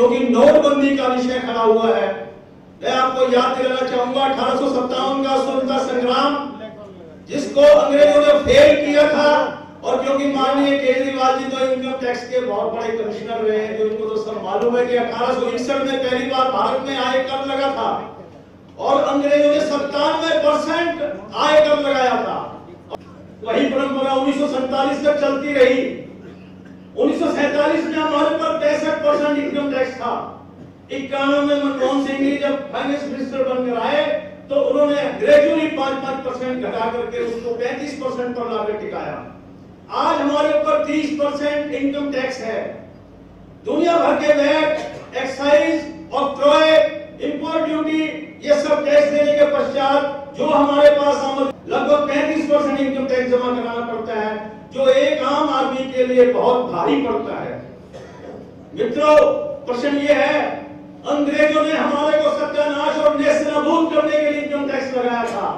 क्योंकि नोटबंदी का विषय खड़ा हुआ है। मैं आपको याद दिलाना चाहूंगा 1857 का स्वतंत्रता संग्राम जिसको अंग्रेजों ने फेल किया था, और क्योंकि माननीय केजरीवाल जी तो इनकम टैक्स के बहुत बड़े कमिश्नर रहे हैं, तो इनको तो सब मालूम है कि 1861 में पहली बार भारत में आय कर लगा था और अंग्रेजों ने 97% आय कर लगाया था। वही परंपरा 1947 तक चलती रही। 1947 में हमारे पर 65% इनकम टैक्स था। 91 में मनमोहन सिंह जी जब फाइनेंस मिनिस्टर बनकर आए तो उन्होंने ग्रेजुअली 5% घटा करके उसको 35% पर लाकर टिकाया। आज हमारे ऊपर 30% इनकम टैक्स है। दुनिया भर के VAT, excise, octroi, import duty, ये सब टैक्स देने के पश्चात जो हमारे पास आमद लगभग 35% इनकम टैक्स जमा कराना पड़ता है, जो एक आम आदमी के लिए बहुत भारी पड़ता है। मित्रों, प्रश्न ये है, अंग्रेजों ने हमारे को सत्यानाश और नेस्तनाबूद करने के लिए इनकम टैक्स लगाया था,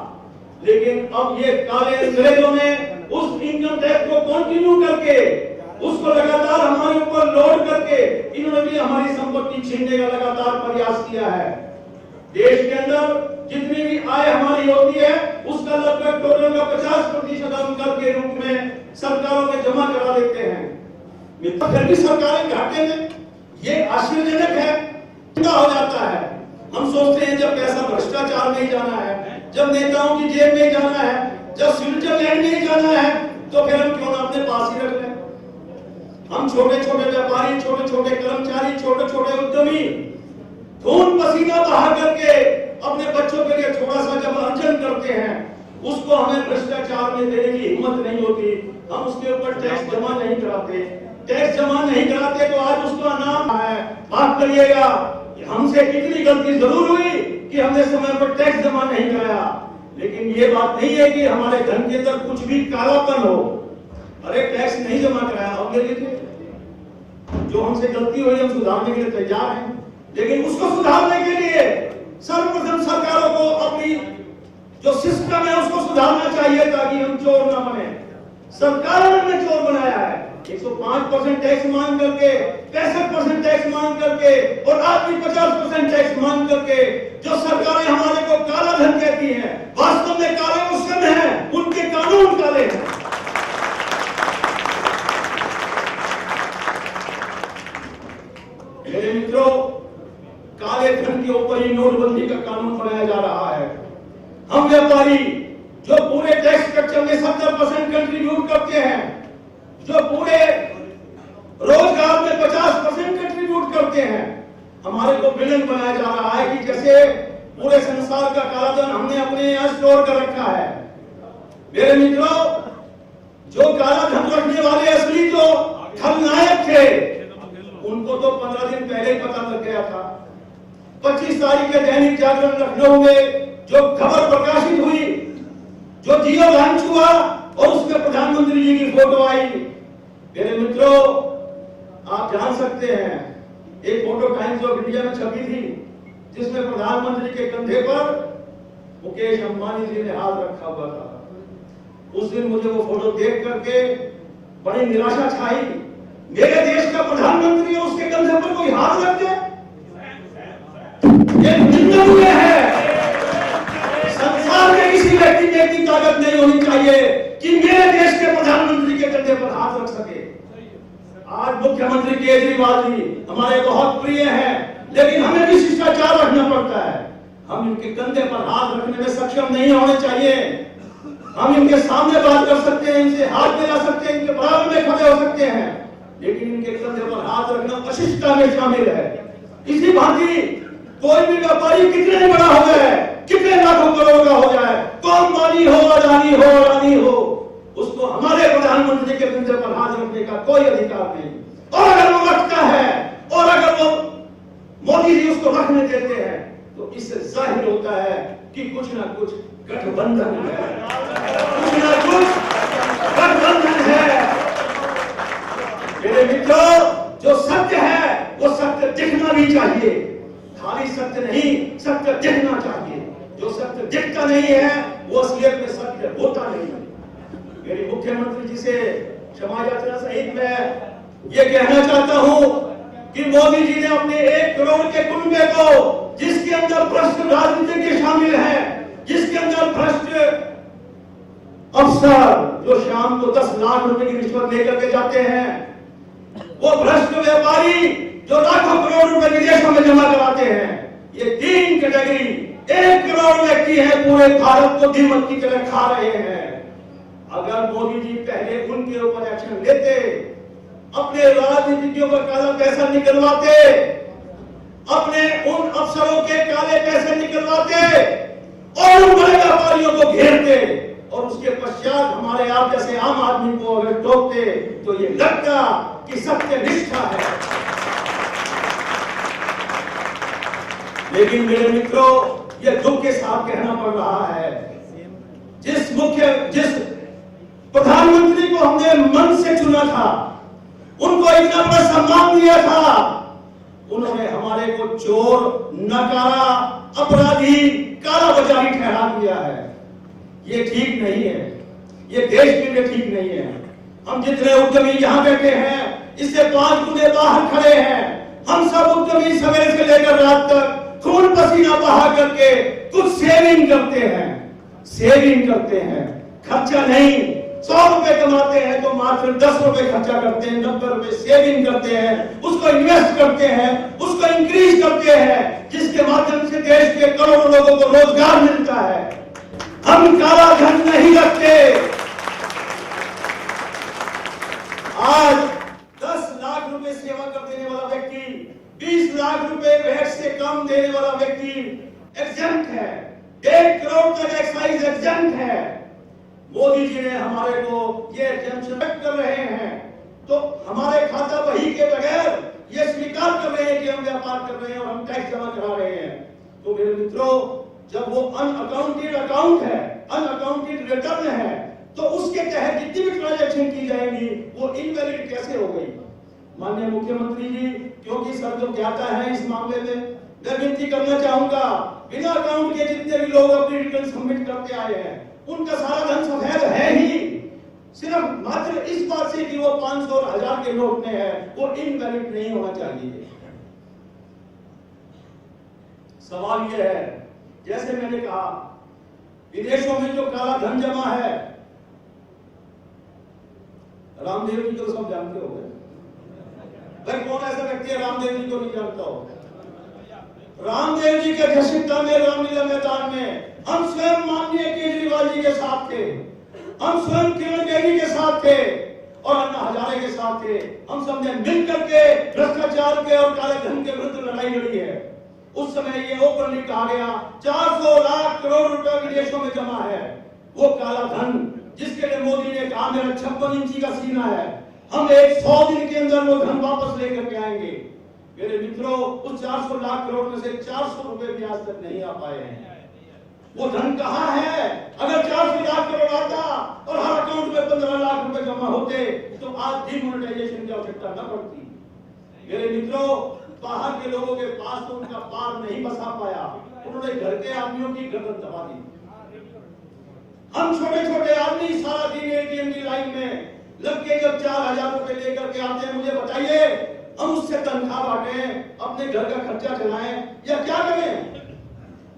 लेकिन अब ये काले अंग्रेजों ने उस इनकम टैक्स को कंटिन्यू करके उसको लगातार हमारे ऊपर लोड करके इन्होंने भी हमारी संपत्ति छीनने का लगातार प्रयास किया है। देश के अंदर जितनी भी आय हमारी होती है उसका लगभग टोटल का 50% हम कर के रूप में सरकारों में जमा करा देते हैं। फिर भी सरकारें घाटे में, ये आश्चर्यजनक है। हो जाता है, हम सोचते हैं जब पैसा भ्रष्टाचार में ही जाना है, जब नेताओं की जेब में ही जाना है, जब स्विट्जरलैंड में ही जाना है, तो फिर हम क्यों ना अपने पास ही रख लें। हम छोटे छोटे व्यापारी, छोटे छोटे कर्मचारी, छोटे छोटे उद्यमी खून पसीना बहा करके अपने बच्चों के लिए थोड़ा सा जब अर्जन करते हैं, उसको हमें भ्रष्टाचार में देने की हिम्मत नहीं होती। हम उसके ऊपर टैक्स जमा नहीं कराते। टैक्स जमा नहीं कराते तो आज उसका नाम है। माफ करिएगा, हमसे कितनी गलती जरूर हुई कि हमने समय पर टैक्स जमा नहीं कराया, लेकिन ये बात नहीं है कि हमारे धन के अंदर कुछ भी कालापन हो। अरे टैक्स नहीं जमा कराया, अब ये देखिए, जो हमसे गलती हुई हम सुधारने के लिए तैयार हैं, लेकिन उसको सुधारने के लिए सर्वप्रथम सरकारों को अपनी जो सिस्टम है उसको सुधारना चाहिए ताकि हम चोर ना बने। सरकारों ने हमें चोर बनाया है। 105% टैक्स मांग करके, 65% टैक्स मांग करके और आज भी 50% टैक्स मांग करके जो सरकारें हमारे को काला धन कहती हैं, वास्तव में काले मुस्लिम हैं, उनके कानून काले हैं। मेरे मित्रों, काले धन के ऊपर ही नोटबंदी का कानून बनाया जा रहा है। हम व्यापारी जो पूरे टैक्स स्ट्रक्चर में 70% कंट्रीब्यूट करते हैं, जो पूरे रोजगार में 50% कंट्रीब्यूट करते हैं, हमारे को विलन बनाया जा रहा है कि जैसे पूरे संसार का कालाधन हमने अपने यहाँ स्टोर कर रखा है। मेरे मित्रों, जो कालाधन रखने वाले असली जो खलनायक थे उनको तो 15 दिन पहले ही पता लग गया था। 25 तारीख के दैनिक जागरण लखनऊ में जो खबर प्रकाशित हुई, जो जियो लॉन्च हुआ और उसमें प्रधानमंत्री जी की फोटो आई। मेरे मित्रों, आप जान सकते हैं, एक फोटो टाइम्स ऑफ इंडिया में छपी थी जिसमें प्रधानमंत्री के कंधे पर मुकेश अंबानी जी ने हाथ रखा हुआ था। उस दिन मुझे वो फोटो देख करके बड़ी निराशा छाई। मेरे देश का प्रधानमंत्री है, उसके कंधे पर कोई हाथ रख दे, ये निंदनीय है। संसार में किसी व्यक्ति में इतनी ताकत नहीं होनी चाहिए कि मेरे देश के प्रधानमंत्री के कंधे पर हाथ रख सके। आज मुख्यमंत्री केजरीवाल जी हमारे बहुत प्रिय हैं, लेकिन हमें भी शिष्टाचार रखना पड़ता है। हम इनके कंधे पर हाथ रखने में सक्षम नहीं होने चाहिए। हम इनके सामने बात कर सकते हैं, इनसे हाथ मिला सकते हैं, इनके बराबर में खड़े हो सकते हैं, लेकिन इनके कंधे पर हाथ रखना अशिष्टता में शामिल है। इसी भांति कोई भी व्यापारी कितने बड़ा हो जाए, कितने लाखों करोड़ का हो जाए, कौन माली हो, अदानी हो, रानी हो, उसको हमारे प्रधानमंत्री के कंधे पर हाथ रखने का कोई अधिकार नहीं। और अगर वो रखता है और अगर वो मोदी जी उसको रखने देते हैं तो इससे जाहिर होता है कि कुछ ना कुछ गठबंधन है, कुछ ना कुछ गठबंधन है। मेरे मित्रों, जो सत्य है वो सत्य दिखना भी चाहिए। खाली सत्य नहीं, सत्य दिखना चाहिए। जो सत्य दिखता नहीं है वो असलियत में सत्य होता नहीं। मेरी मुख्यमंत्री जी से क्षमा याचना सहित मैं ये कहना चाहता हूं कि मोदी जी ने अपने 1 करोड़ के कुनबे को, जिसके अंदर भ्रष्ट राजनीतिज्ञ शामिल हैं, जिसके अंदर भ्रष्ट अफसर जो शाम को 10 लाख रुपए की रिश्वत लेकर के जाते हैं, वो भ्रष्ट व्यापारी जो लाखों करोड़ रुपए विदेशों में जमा कराते हैं, ये 3 कैटेगरी 1 करोड़ व्यक्ति है पूरे भारत को दीमक की तरह खा रहे हैं। अगर मोदी जी पहले उनके ऊपर एक्शन लेते, अपने राजनीतिज्ञों का काला पैसा निकलवाते, अपने उन अफसरों के काले पैसे निकलवाते और उन बड़े व्यापारियों को घेरते और उसके पश्चात हमारे आप जैसे आम आदमी को अगर टोकते, तो ये लगता कि सत्य निष्ठा है। लेकिन मेरे मित्रों, ये दुख के साथ कहना पड़ रहा है, जिस प्रधानमंत्री को हमने मन से चुना था, उनको इतना बड़ा सम्मान दिया था, उन्होंने हमारे को चोर, नकारा, अपराधी, काला बाजारी ठहरा दिया है। ये ठीक नहीं है, ये देश के लिए ठीक नहीं है। हम जितने उद्यमी यहां बैठे हैं, इससे 5 गुने बाहर खड़े हैं। हम सब उद्यमी सवेरे से लेकर रात तक खून पसीना बहा करके कुछ सेविंग करते हैं, खर्चा नहीं। 100 रुपए कमाते हैं तो मात्र 10 रुपए खर्चा करते हैं, 90 रुपए सेविंग करते हैं, उसको इन्वेस्ट करते हैं, उसको इंक्रीज करते हैं, जिसके माध्यम से देश के करोड़ों लोगों को रोजगार मिलता है। हम काला धन नहीं रखते। आज 10 लाख रुपए सेवा कर देने वाला व्यक्ति, 20 लाख रुपए वैट से कम देने वाला व्यक्ति एग्जम्प्ट है, 1 करोड़ तक एक्साइज एग्जम्प्ट है। मोदी जी ने हमारे को ये एग्जम्पशन कर रहे हैं, तो हमारे खाता बही के बगैर ये स्वीकार कर रहे हैं कि हम व्यापार कर रहे हैं और हम टैक्स जमा करा रहे हैं। तो मेरे मित्रों, जब वो अनअकाउंटेड अकाउंट है, अनअकाउंटेड रिटर्न है, तो उसके तहत जितनी भी ट्रांजैक्शन की जाएंगी वो इनवैलिड कैसे हो गई? माननीय मुख्यमंत्री जी, क्योंकि सर जो ज्ञाता है इस मामले में, मैं विनती करना चाहूंगा, बिना अकाउंट के जितने भी लोग अपनी रिटर्न सबमिट करते आए हैं, उनका सारा धन सफेद है ही। सिर्फ मात्र इस बात से कि वो 500 और 1000 के नोट में है, वो इनवैलिड नहीं होना चाहिए। सवाल यह है, जैसे मैंने कहा, विदेशों में जो काला धन जमा है, रामदेव जी को सब जानते हो भाई, कौन ऐसा व्यक्ति है रामदेव जी को नहीं जानता हो? रामदेव जी के अध्यक्षता में रामलीला मैदान में हम स्वयं माननीय केजरीवाल जी के साथ थे, हम स्वयं किरण बेदी के साथ थे और अन्ना हजारे के साथ थे। हम सब ने मिलकर के भ्रष्टाचार के और काले धन के विरुद्ध लड़ाई लड़ी है। उस समय ये ओपनली कहा गया 400 लाख करोड़ रुपए विदेशों में जमा है। वो काला धन जिसके लिए मोदी ने कहा मेरा 56 इंची का सीना है, हम 100 दिन के अंदर वो धन वापस लेकर के आएंगे। मेरे मित्रों, उस 400 लाख करोड़ में से 400 रुपए भी आज तक नहीं आ पाए हैं। वो धन कहां है? अगर 400 लाख करोड़ आता और हर अकाउंट में 15 लाख रुपए जमा होते तो आज डिमोनेटाइजेशन की आवश्यकता न पड़ती। मेरे मित्रों, बाहर के लोगों के पास तो उनका पार नहीं बसा पाया, उन्होंने घर के आदमियों की गर्दन दबा दी। हम छोटे छोटे आदमी सारा दिन एटीएम की लाइन में लग के जब 4000 रुपए लेकर के आते हैं, मुझे बताइए हम उससे तनख्वाह बांटें, अपने घर का खर्चा चलाएं या क्या करें?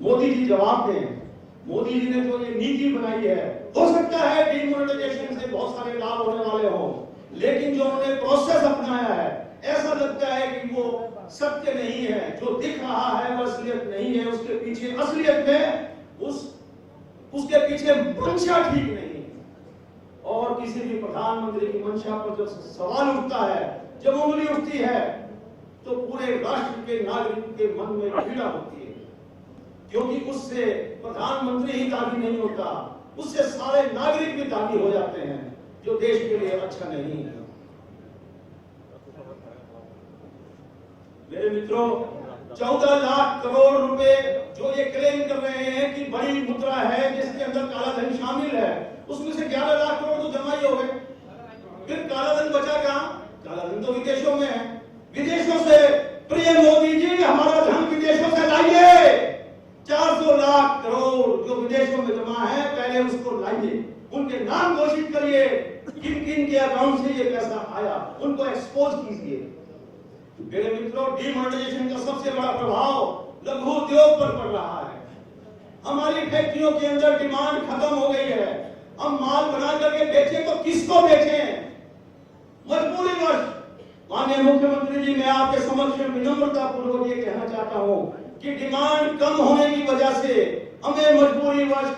मोदी जी जवाब दें। मोदी जी ने जो ये नीति बनाई है, हो सकता है डिमोनेटाइजेशन से बहुत सारे लाभ होने वाले हो, लेकिन जो उन्होंने प्रोसेस अपनाया है, ऐसा लगता है कि वो सत्य नहीं है। जो दिख रहा है वो असलियत नहीं है, उसके पीछे असलियत में उसके पीछे मंशा ठीक नहीं है। और किसी भी प्रधानमंत्री की मंशा पर जब सवाल उठता है, जब उंगली उठती है, तो पूरे राष्ट्र के नागरिक के मन में पीड़ा होती है, क्योंकि उससे प्रधानमंत्री ही दागी नहीं होता, उससे सारे नागरिक भी दागी हो जाते हैं, जो देश के लिए अच्छा नहीं है। मेरे मित्रों, 14 लाख करोड़ रुपए जो ये क्लेम कर रहे हैं कि बड़ी मुद्रा है जिसके अंदर काला धन शामिल है, उसमें से 11 लाख करोड़ तो जमा ही हो गए। फिर काला धन बचा कहां? काला धन तो विदेशों में है। विदेशों से प्रिय मोदी जी, हमारा धन विदेशों से लाइए। 400 लाख करोड़ जो विदेशों में जमा है, पहले उसको लाइए, उनके नाम घोषित करिए, किन किन के अकाउंट से ये पैसा आया, उनको एक्सपोज कीजिए। मेरे मित्रों, डिमोनेटाइजेशन का सबसे बड़ा प्रभाव लघु उद्योग पर पड़ रहा है। हमारी फैक्ट्रियों के अंदर डिमांड खत्म हो गई है। हम माल बना करके बेचें तो किसको बेचें? मजबूरीवश माननीय मुख्यमंत्री जी, मैं आपके समक्ष विनम्रता पूर्वक ये कहना चाहता हूं कि डिमांड कम होने की वजह से हमें मजबूरीवश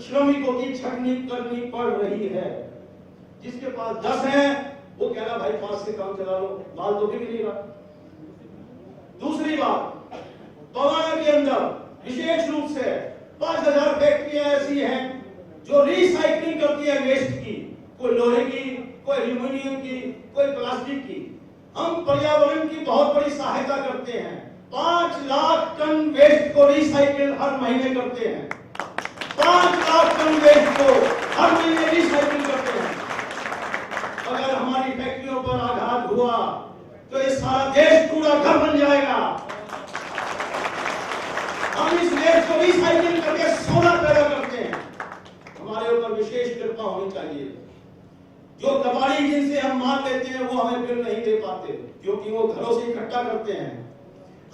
श्रमिकों की छटनी करनी पड़ रही है। जिसके पास 10 है वो कह रहा भाई 5 से काम चला लो, माल तो भी मिलेगा। दूसरी बात, बवाना के अंदर विशेष रूप से 5000 फैक्ट्रियां ऐसी हैं जो रिसाइकलिंग करती है वेस्ट की, कोई लोहे की, कोई एल्यूमिनियम की, कोई प्लास्टिक की। हम पर्यावरण की बहुत बड़ी सहायता करते हैं। 5 लाख टन वेस्ट को रिसाइकिल हर महीने करते हैं। 5 लाख टन वेस्ट को हर महीने रिसाइकिल करते हैं। अगर हमारी फैक्ट्रियों पर आघात हुआ तो ये सारा देश कूड़ा घर बन जाएगा। हम इस वेस्ट को रिसाइकिल करके सोना पैदा करते हैं। हमारे ऊपर विशेष कृपा होनी चाहिए। जो कबाड़ी जिनसे हम माल लेते हैं वो हमें बिल नहीं दे पाते क्योंकि वो घरों से इकट्ठा करते हैं।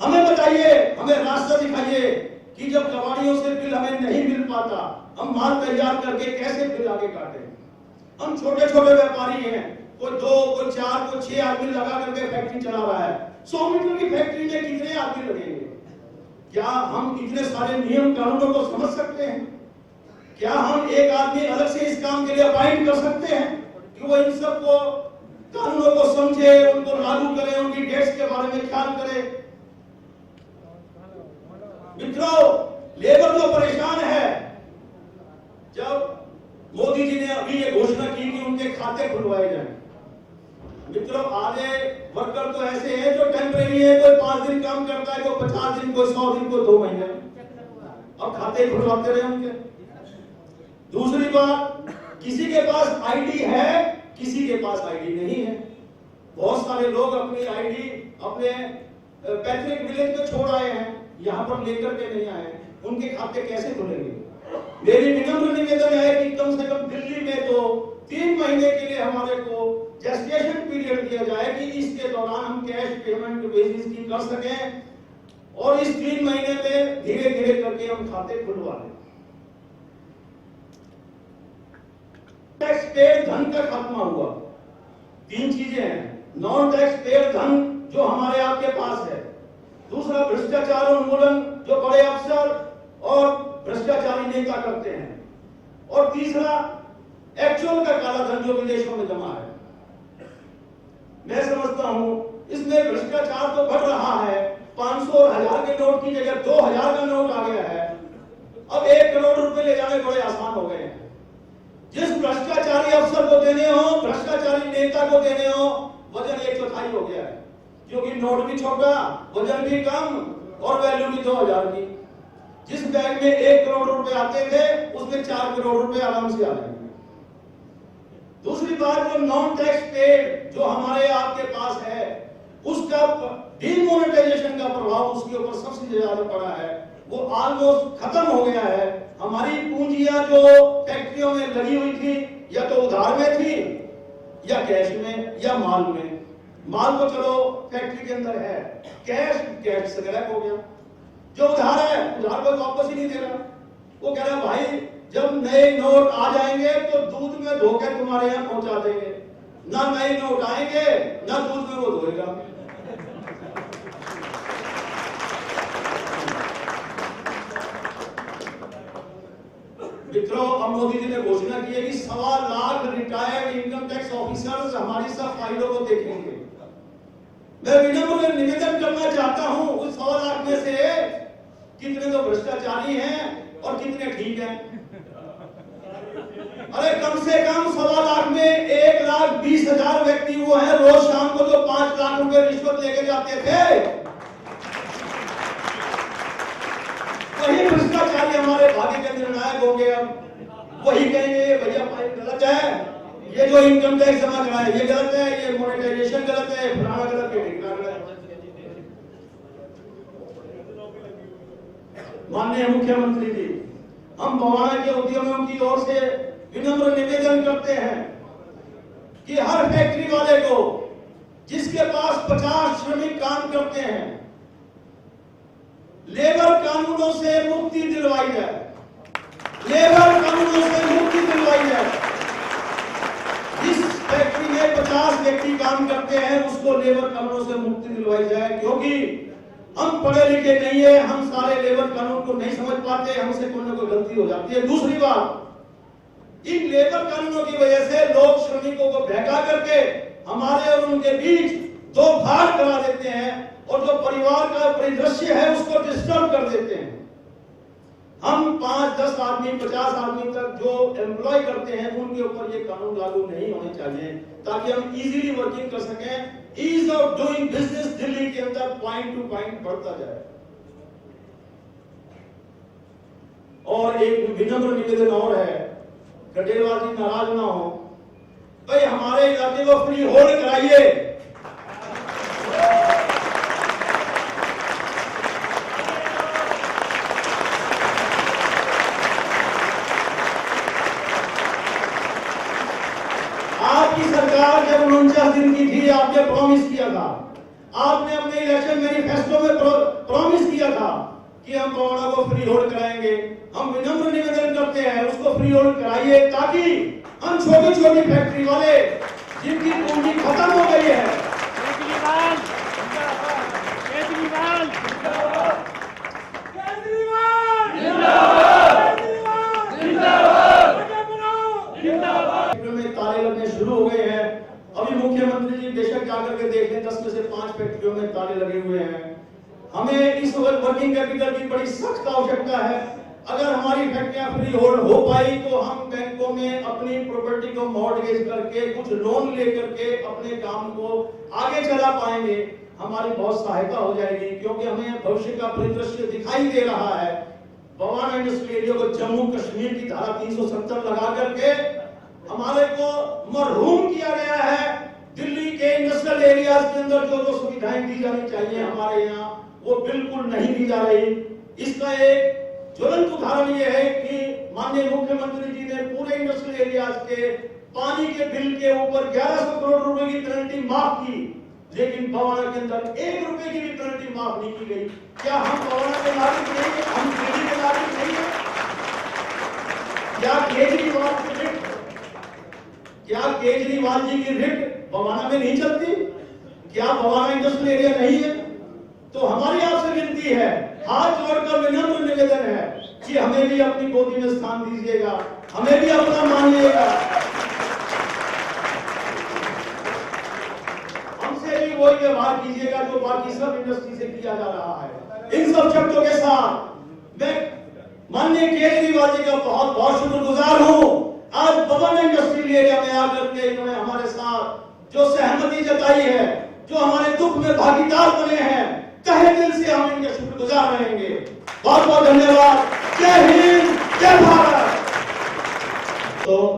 हमें बताइए, हमें रास्ता दिखाइए कि जब कबाड़ियों से बिल हमें नहीं मिल पाता, हम माल तैयार करके कैसे बिल आगे काटें? हम छोटे छोटे व्यापारी हैं, कोई 2, कोई 4, कोई 6 आदमी लगा करके फैक्ट्री चला रहा है। 100 मीटर की फैक्ट्री में कितने आदमी लगेंगे? क्या हम इतने सारे नियम कानूनों को समझ सकते हैं? क्या हम एक आदमी अलग से इस काम के लिए अपॉइंट कर सकते हैं कि वो इन सब को कानूनों को समझे, उनको लागू करे, उनकी डेट्स के बारे में ख्याल करे? मित्रों, लेबर जो परेशान है, जब मोदी जी ने अभी ये घोषणा की कि उनके खाते खुलवाए जाएं। मित्रों, आधे वर्कर तो ऐसे हैं जो टेम्परेरी है, कोई 5 दिन काम करता है, कोई 50 दिन, कोई 100 दिन, कोई 2 महीने। अब खाते खुलवाते रहे उनके। दूसरी बात, किसी के पास आईडी है, किसी के पास आईडी नहीं है। बहुत सारे लोग अपनी आईडी अपने पैतृक विलेज में छोड़ आए हैं, यहाँ पर लेकर के नहीं आए। उनके खाते कैसे खुलेंगे? मेरी विनम्र निवेदन है कि कम से कम दिल्ली में तो 3 महीने के लिए हमारे को जेस्टेशन पीरियड दिया जाए कि इसके दौरान हम कैश पेमेंट बेसिस की कर सकें और इस 3 महीने में धीरे धीरे करके हम खाते खुलवा लें। टैक्स पेड धन का खात्मा हुआ। 3 चीजें हैं। नॉन टैक्स पेड धन जो हमारे आपके पास है, दूसरा भ्रष्टाचार उन्मूलन जो बड़े अफसर और भ्रष्टाचारी नेता करते हैं, और तीसरा एक्चुअल का काला धन जो विदेशों में जमा है। मैं समझता हूं इसमें भ्रष्टाचार तो बढ़ रहा है। 500 और 1000 के नोट की जगह 2000 का नोट आ गया है। अब 1 करोड़ रुपए ले जाने बड़े आसान हो गए हैं। जिस भ्रष्टाचारी अफसर को देने हो, भ्रष्टाचारी नेता को देने हो, वजन 1/4 हो गया है क्योंकि नोट भी छोटा, वजन भी कम और वैल्यू भी 2000 की। जिस बैग में 1 करोड़ रुपए आते थे उसमें 4 करोड़ रुपए आराम से आ जाएंगे। दूसरी बात, जो नॉन टैक्स पेड जो हमारे आपके पास है, उसका डिमोनेटाइजेशन का प्रभाव उसके ऊपर सबसे ज्यादा पड़ा है। वो ऑलमोस्ट खत्म हो गया है। हमारी पूंजियां जो फैक्ट्रियों में लगी हुई थी, या तो उधार में थी, या कैश में, या माल में। माल तो चलो फैक्ट्री के अंदर है, कैश से गायब हो गया। जो उधार है, उधार को वापस ही नहीं दे रहा। वो कह रहा भाई जब नए नोट आ जाएंगे तो दूध में धोकर तुम्हारे यहाँ पहुंचा देंगे। ना नए नोट आएंगे ना दूध में वो धोएगा। मित्रों, अब मोदी जी ने घोषणा की है कि 1.25 lakh retired income tax officers हमारी सब फाइलों को देखेंगे। मैं विनम्र निवेदन करना चाहता हूं, उस 1.25 लाख में से कितने तो भ्रष्टाचारी हैं और कितने ठीक हैं। अरे कम से कम 1.25 लाख में 1,20,000 व्यक्ति वो हैं रोज शाम को जो 5 लाख रुपए रिश्वत लेके जाते थे। वही भ्रष्टाचारी हमारे भाग्य के निर्णायक होंगे। अब वही कहेंगे भैया फाइल गलत है, ये जो इनकम टैक्स जमा कराए ये गलत है, ये मोनेटाइजेशन गलत है, फलाना गलत है, ढिकाना गलत है। माननीय मुख्यमंत्री जी, हम बवाना के उद्यमियों की ओर से विनम्र निवेदन करते हैं कि हर फैक्ट्री वाले को जिसके पास 50 श्रमिक काम करते हैं, लेबर कानूनों से मुक्ति दिलवाई जाए, लेबर कानूनों से मुक्ति दिलवाई जाए। जिस फैक्ट्री में 50 व्यक्ति काम करते हैं उसको लेबर कानूनों से मुक्ति दिलवाई जाए, क्योंकि हम पढ़े लिखे नहीं है, हम सारे लेबर कानून को नहीं समझ पाते, हमसे कोई ना कोई गलती हो जाती है। दूसरी बात, इन लेबर कानूनों की वजह से लोग श्रमिकों को बहका करके हमारे और उनके बीच दो भाग करा देते हैं और जो परिवार का परिदृश्य है उसको डिस्टर्ब कर देते हैं। हम 5-10 आदमी 50 आदमी तक जो एम्प्लॉय करते हैं उनके ऊपर ये कानून लागू नहीं होने चाहिए, ताकि हम इजीली वर्किंग कर सकें। Ease of doing business Delhi के अंदर पॉइंट टू पॉइंट बढ़ता जाए। और एक विनम्र निवेदन और है, खंडेलवाल जी नाराज ना हो, भाई हमारे इलाके को फ्री होल्ड कराइए। आपकी सरकार जब 49 दिन की थी, आपने प्रॉमिस किया था, आपने अपने इलेक्शन मैनिफेस्टो में प्रॉमिस किया था कि हम बवाना को फ्री होल्ड कराएंगे। हम विनम्र निवेदन करते हैं उसको फ्री होल्ड कराइए, ताकि हम छोटी छोटी फैक्ट्री वाले जिनकी पूंजी खत्म हो गई है, केजरीवाल केजरीवाल में ताले लगने शुरू हो गए हैं। अभी मुख्यमंत्री जी बेशक जाकर के देख लें, 10 में से 5 फैक्ट्रियों में ताले लगे हुए हैं। हमें इस वक्त वर्किंग कैपिटल की बड़ी सख्त आवश्यकता है। अगर हमारी फैक्ट्रियां फ्री होल्ड हो पाई तो हम बैंकों में अपनी प्रॉपर्टी को मॉर्टगेज करके कुछ लोन लेकर के अपने काम को आगे चला पाएंगे। हमारी बहुत सहायता हो जाएगी, क्योंकि हमें भविष्य का परिदृश्य दिखाई दे रहा है। बवाना इंडस्ट्रियल एरिया को जम्मू कश्मीर की धारा 370 लगा करके हमारे को महरूम किया गया है। दिल्ली के इंडस्ट्रियल एरियाज के अंदर जो जो सुविधाएं दी जानी चाहिए हमारे यहाँ, वो बिल्कुल नहीं दी जा रही। इसका एक ज्वलंत उदाहरण ये है कि माननीय मुख्यमंत्री जी ने पूरे इंडस्ट्रियल एरियाज के पानी के बिल के ऊपर 1100 करोड़ रुपए की पेनल्टी माफ की, लेकिन बवाना के अंदर 1 रुपए की भी पेनल्टी माफ नहीं की गई। क्या हम बवाना के नागरिक नहीं है? हम दिल्ली के नागरिक नहीं है? क्या केजरीवाल जी की रिट बवाना में नहीं चलती? क्या बवाना इंडस्ट्रियल एरिया नहीं है? तो हमारी आपसे विनती है, हाथ जोड़कर विनम्र निवेदन है कि हमें भी अपनी गोदी में स्थान दीजिएगा, हमें भी अपना मानिएगा, हमसे भी वही व्यवहार कीजिएगा जो बाकी सब इंडस्ट्री से किया जा रहा है। इन सब शब्दों के साथ मैं माननीय केजरीवाल जी का बहुत बहुत शुक्रगुजार हूं। आज बवाना इंडस्ट्रियल एरिया में आकर के इन्होंने हमारे साथ जो सहमति जताई है, जो हमारे दुख में भागीदार बने हैं, तहे दिल से हम इनके शुक्रगुजार रहेंगे। बहुत बहुत धन्यवाद। जय हिंद, जय भारत। तो